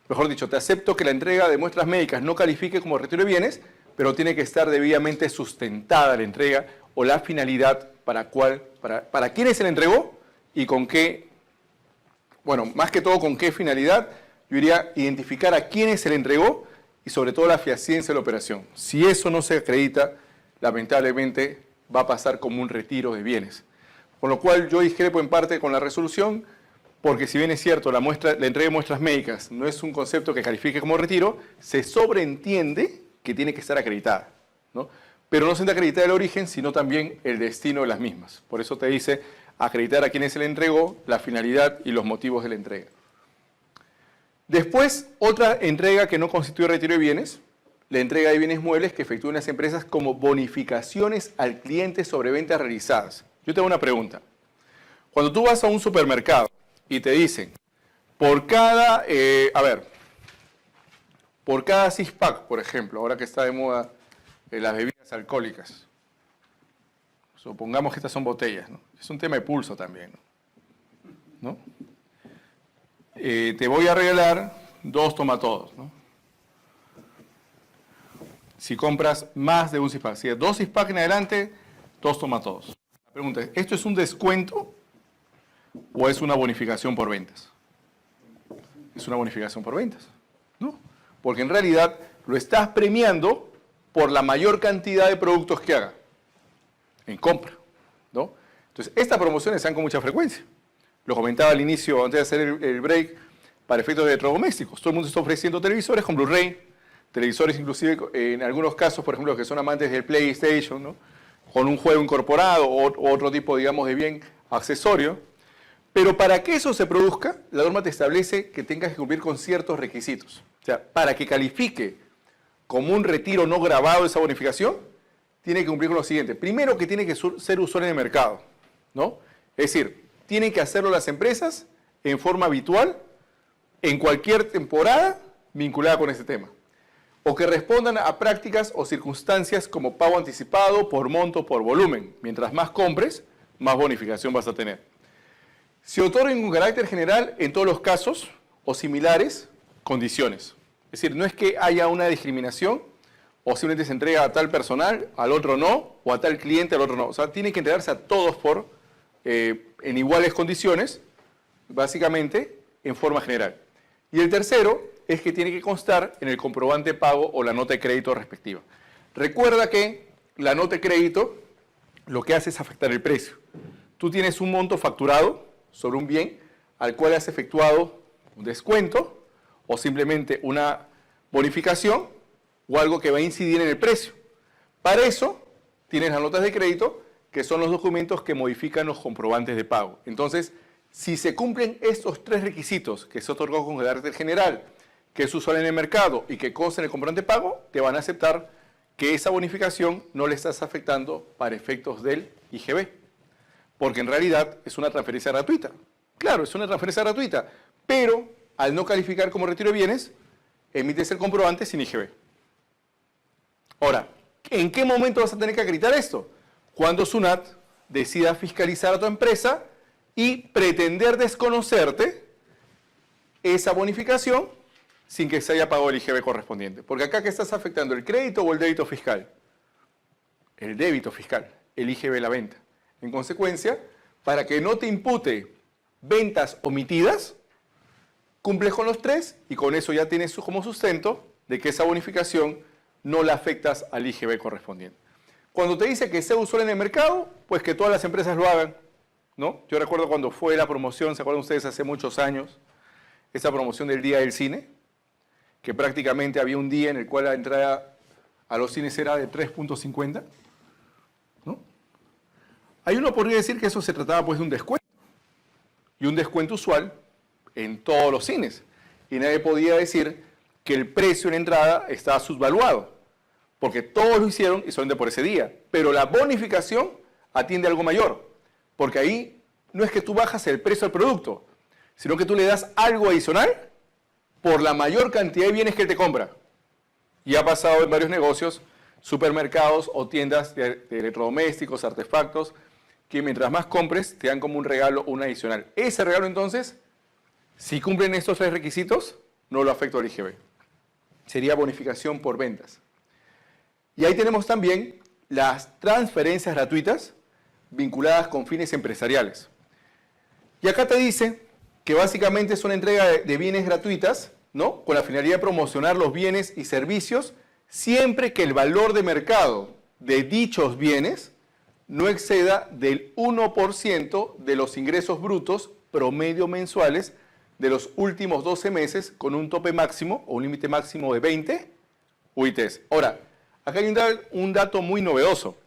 mejor dicho, te acepto que la entrega de muestras médicas no califique como retiro de bienes, pero tiene que estar debidamente sustentada la entrega o la finalidad para quién se le entregó y con qué, bueno, más que todo con qué finalidad, yo diría identificar a quién se le entregó y sobre todo la fehaciensia de la operación. Si eso no se acredita, lamentablemente va a pasar como un retiro de bienes. Con lo cual yo discrepo en parte con la resolución, porque si bien es cierto, la entrega de muestras médicas no es un concepto que califique como retiro, se sobreentiende que tiene que estar acreditada, ¿no? Pero no se acreditar el origen, sino también el destino de las mismas. Por eso te dice acreditar a quién se le entregó, la finalidad y los motivos de la entrega. Después, otra entrega que no constituye retiro de bienes, la entrega de bienes muebles que efectúan las empresas como bonificaciones al cliente sobre ventas realizadas. Yo te hago una pregunta. Cuando tú vas a un supermercado y te dicen, por cada six-pack, por ejemplo, ahora que está de moda las bebidas alcohólicas, supongamos que estas son botellas, ¿no? Es un tema de pulso también, ¿no? Te voy a regalar 2 tomatodos, ¿no? Si compras más de un six-pack, si es 2 six-pack en adelante, 2 tomatodos. La pregunta es, ¿esto es un descuento o es una bonificación por ventas? Es una bonificación por ventas, ¿no? Porque en realidad lo estás premiando por la mayor cantidad de productos que haga en compra, ¿no? Entonces, estas promociones se dan con mucha frecuencia. Lo comentaba al inicio, antes de hacer el break, para efectos de electrodomésticos. Todo el mundo está ofreciendo televisores con Blu-ray, televisores inclusive, en algunos casos, por ejemplo, los que son amantes del PlayStation, ¿no? con un juego incorporado o otro tipo, digamos, de bien accesorio. Pero para que eso se produzca, la norma te establece que tengas que cumplir con ciertos requisitos. O sea, para que califique como un retiro no grabado esa bonificación, tiene que cumplir con lo siguiente. Primero, que tiene que ser usual en el mercado, ¿no? Es decir, tienen que hacerlo las empresas en forma habitual, en cualquier temporada vinculada con este tema. O que respondan a prácticas o circunstancias como pago anticipado, por monto, por volumen. Mientras más compres, más bonificación vas a tener. Se otorgan con carácter general en todos los casos o similares condiciones. Es decir, no es que haya una discriminación o simplemente se entrega a tal personal, al otro no, o a tal cliente, al otro no. O sea, tiene que entregarse a todos en iguales condiciones, básicamente en forma general. Y el tercero es que tiene que constar en el comprobante de pago o la nota de crédito respectiva. Recuerda que la nota de crédito lo que hace es afectar el precio. Tú tienes un monto facturado sobre un bien al cual has efectuado un descuento o simplemente una bonificación o algo que va a incidir en el precio. Para eso tienes las notas de crédito, que son los documentos que modifican los comprobantes de pago. Entonces, si se cumplen estos tres requisitos, que se otorgó con carácter general, que es usual en el mercado y que consta en el comprobante de pago, te van a aceptar que esa bonificación no le estás afectando para efectos del IGB. Porque en realidad es una transferencia gratuita. Claro, es una transferencia gratuita, pero al no calificar como retiro de bienes, emites el comprobante sin IGB. Ahora, ¿en qué momento vas a tener que acreditar esto? Cuando SUNAT decida fiscalizar a tu empresa y pretender desconocerte esa bonificación sin que se haya pagado el IGB correspondiente. Porque acá, ¿qué estás afectando? ¿El crédito o el débito fiscal? El débito fiscal, el IGB de la venta. En consecuencia, para que no te impute ventas omitidas, cumples con los tres y con eso ya tienes como sustento de que esa bonificación no la afectas al IGB correspondiente. Cuando te dice que sea usual en el mercado, pues que todas las empresas lo hagan, ¿no? Yo recuerdo cuando fue la promoción, ¿se acuerdan ustedes hace muchos años? Esa promoción del Día del Cine, que prácticamente había un día en el cual la entrada a los cines era de 3.50, ¿no? Ahí uno podría decir que eso se trataba pues de un descuento, y un descuento usual en todos los cines. Y nadie podía decir que el precio en entrada estaba subvaluado, porque todos lo hicieron y solamente por ese día. Pero la bonificación atiende a algo mayor, porque ahí no es que tú bajas el precio del producto, sino que tú le das algo adicional por la mayor cantidad de bienes que él te compra. Y ha pasado en varios negocios, supermercados o tiendas de electrodomésticos, artefactos, que mientras más compres te dan como un regalo, un adicional. Ese regalo entonces, si cumplen estos tres requisitos, no lo afecta al IGB. Sería bonificación por ventas. Y ahí tenemos también las transferencias gratuitas vinculadas con fines empresariales. Y acá te dice que básicamente es una entrega de bienes gratuitas, ¿no? Con la finalidad de promocionar los bienes y servicios siempre que el valor de mercado de dichos bienes no exceda del 1% de los ingresos brutos promedio mensuales de los últimos 12 meses con un tope máximo o un límite máximo de 20 UITs. Ahora, acá hay un dato muy novedoso,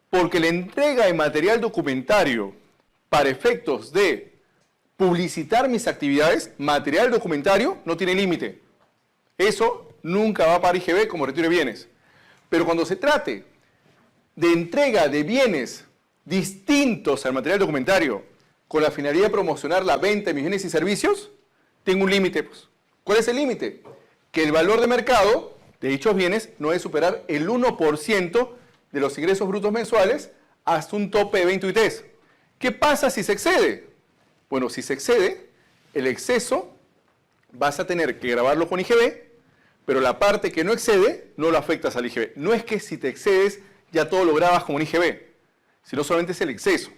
porque la entrega de material documentario para efectos de publicitar mis actividades, material documentario no tiene límite. Eso nunca va para IGB como retiro de bienes. Pero cuando se trate de entrega de bienes distintos al material documentario con la finalidad de promocionar la venta de mis bienes y servicios, tengo un límite. Pues. ¿Cuál es el límite? Que el valor de mercado de dichos bienes no debe superar el 1% de los ingresos brutos mensuales hasta un tope de 20 UITs. ¿Qué pasa si se excede? Bueno, si se excede, el exceso vas a tener que grabarlo con IGB, pero la parte que no excede no lo afectas al IGB. No es que si te excedes ya todo lo grabas como un IGB, sino solamente es el exceso.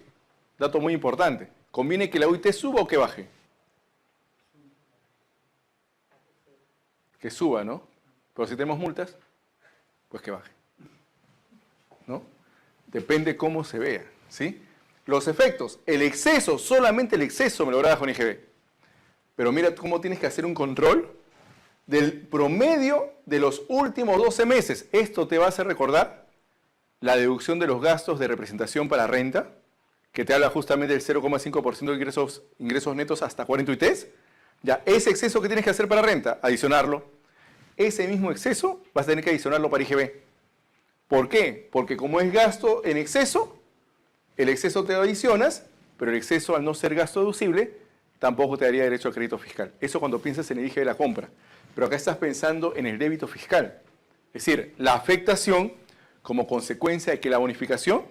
Dato muy importante. ¿Conviene que la UIT suba o que baje? Que suba, ¿no? Pero si tenemos multas, pues que baje. ¿No? Depende cómo se vea, ¿sí? Los efectos, el exceso, solamente el exceso me lo grabas con IGB. Pero mira cómo tienes que hacer un control del promedio de los últimos 12 meses. Esto te va a hacer recordar la deducción de los gastos de representación para renta, que te habla justamente del 0,5% de ingresos netos hasta 40 UITs. Ya, ese exceso que tienes que hacer para renta, adicionarlo. Ese mismo exceso vas a tener que adicionarlo para IGB. ¿Por qué? Porque como es gasto en exceso, el exceso te lo adicionas, pero el exceso, al no ser gasto deducible, tampoco te daría derecho al crédito fiscal. Eso cuando piensas en el IGB de la compra. Pero acá estás pensando en el débito fiscal. Es decir, la afectación como consecuencia de que la bonificación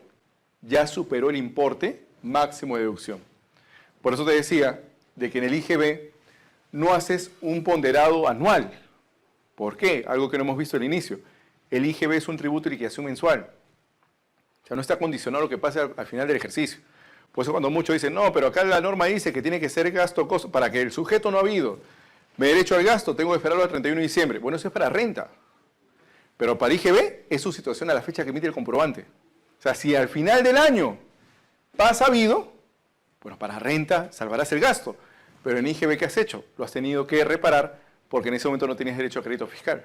ya superó el importe máximo de deducción. Por eso te decía de que en el IGB no haces un ponderado anual. ¿Por qué? Algo que no hemos visto al inicio. El IGB es un tributo de liquidación mensual. O sea, no está condicionado a lo que pase al final del ejercicio. Por eso cuando muchos dicen, no, pero acá la norma dice que tiene que ser gasto, para que el sujeto no ha habido, me derecho al gasto, tengo que esperarlo al 31 de diciembre. Bueno, eso es para renta. Pero para IGB es su situación a la fecha que emite el comprobante. O sea, si al final del año pasa habido, bueno, para renta salvarás el gasto. Pero en IGB, ¿qué has hecho? Lo has tenido que reparar porque en ese momento no tenías derecho a crédito fiscal.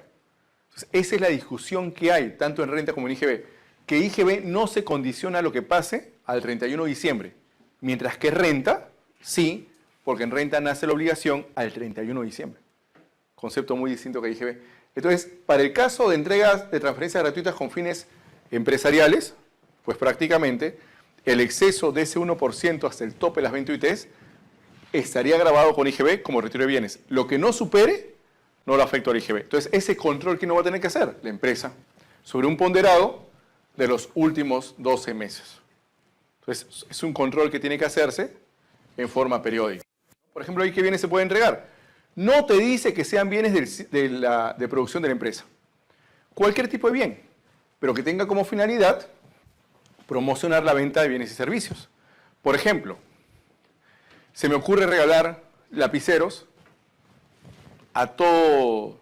Entonces, esa es la discusión que hay, tanto en renta como en IGB. Que IGB no se condiciona a lo que pase al 31 de diciembre. Mientras que renta, sí, porque en renta nace la obligación al 31 de diciembre. Concepto muy distinto que IGB. Entonces, para el caso de entregas de transferencias gratuitas con fines empresariales, pues prácticamente el exceso de ese 1% hasta el tope de las 20 UITs estaría grabado con IGB como retiro de bienes. Lo que no supere, no lo afecta al IGB. Entonces, ese control, ¿quién no va a tener que hacer? La empresa. Sobre un ponderado de los últimos 12 meses. Entonces, es un control que tiene que hacerse en forma periódica. Por ejemplo, ¿ahí qué bienes se puede entregar? No te dice que sean bienes de producción de la empresa. Cualquier tipo de bien, pero que tenga como finalidad promocionar la venta de bienes y servicios. Por ejemplo, se me ocurre regalar lapiceros a todo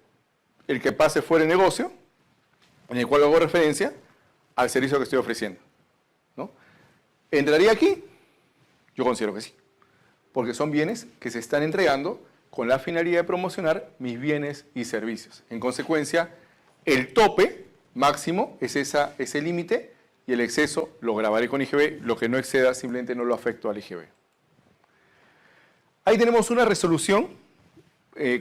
el que pase fuera de negocio, en el cual hago referencia al servicio que estoy ofreciendo, ¿no? ¿Entraría aquí? Yo considero que sí, porque son bienes que se están entregando con la finalidad de promocionar mis bienes y servicios. En consecuencia, el tope máximo es ese límite y el exceso lo grabaré con IGB, lo que no exceda simplemente no lo afecto al IGB. Ahí tenemos una resolución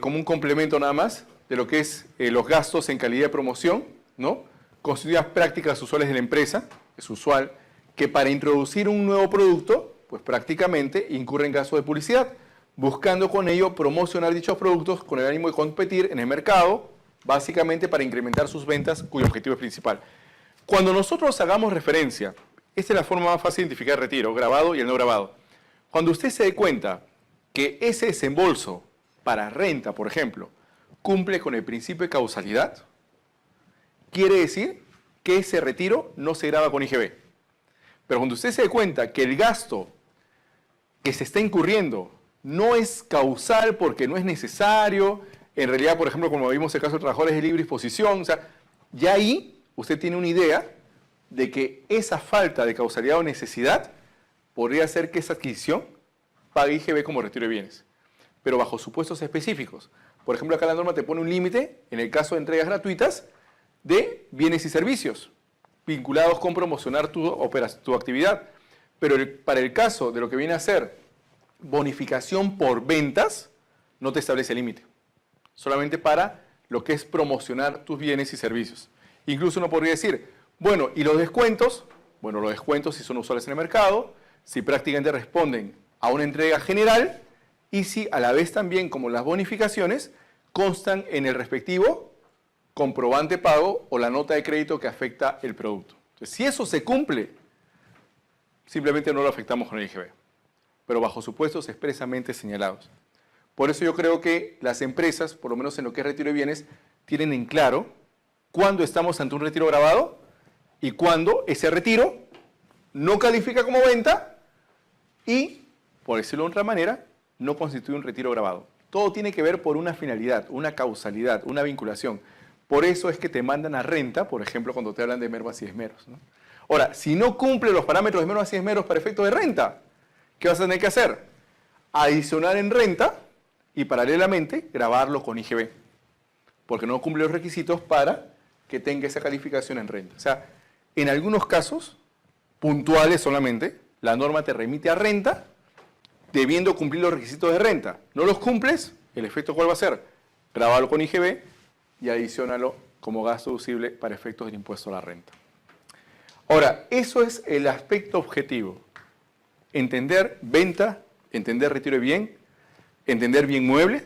como un complemento nada más de lo que es los gastos en calidad de promoción, ¿no? Constituidas prácticas usuales de la empresa, es usual que para introducir un nuevo producto, pues prácticamente incurre en gastos de publicidad, buscando con ello promocionar dichos productos con el ánimo de competir en el mercado, básicamente para incrementar sus ventas, cuyo objetivo es principal. Cuando nosotros hagamos referencia, esta es la forma más fácil de identificar el retiro, grabado y el no grabado. Cuando usted se dé cuenta que ese desembolso para renta, por ejemplo, cumple con el principio de causalidad, quiere decir que ese retiro no se graba con IGB. Pero cuando usted se dé cuenta que el gasto que se está incurriendo no es causal porque no es necesario, en realidad, por ejemplo, como vimos el caso de trabajadores de libre disposición, o sea, ya ahí usted tiene una idea de que esa falta de causalidad o necesidad podría hacer que esa adquisición pague IGB como retiro de bienes, pero bajo supuestos específicos. Por ejemplo, acá la norma te pone un límite, en el caso de entregas gratuitas, de bienes y servicios vinculados con promocionar tu actividad. Pero para el caso de lo que viene a ser bonificación por ventas, no te establece límite. Solamente para lo que es promocionar tus bienes y servicios. Incluso uno podría decir, bueno, ¿y los descuentos? Bueno, los descuentos si son usuales en el mercado, si prácticamente responden a una entrega general y si a la vez también, como las bonificaciones, constan en el respectivo comprobante pago o la nota de crédito que afecta el producto. Entonces, si eso se cumple, simplemente no lo afectamos con el IGB, pero bajo supuestos expresamente señalados. Por eso yo creo que las empresas, por lo menos en lo que es retiro de bienes, tienen en claro cuándo estamos ante un retiro grabado y cuándo ese retiro no califica como venta y, por decirlo de otra manera, no constituye un retiro grabado. Todo tiene que ver por una finalidad, una causalidad, una vinculación. Por eso es que te mandan a renta, por ejemplo, cuando te hablan de mermas y esmeros, ¿no? Ahora, si no cumple los parámetros de mermas y esmeros para efecto de renta, ¿qué vas a tener que hacer? Adicionar en renta y paralelamente grabarlo con IGB, porque no cumple los requisitos para que tenga esa calificación en renta. O sea, En algunos casos, puntuales solamente, la norma te remite a renta, debiendo cumplir los requisitos de renta. ¿No los cumples? ¿El efecto cuál va a ser? Grábalo con IGB y adiciónalo como gasto deducible para efectos del impuesto a la renta. Ahora, eso es el aspecto objetivo. Entender venta, entender retiro de bien, entender bien mueble,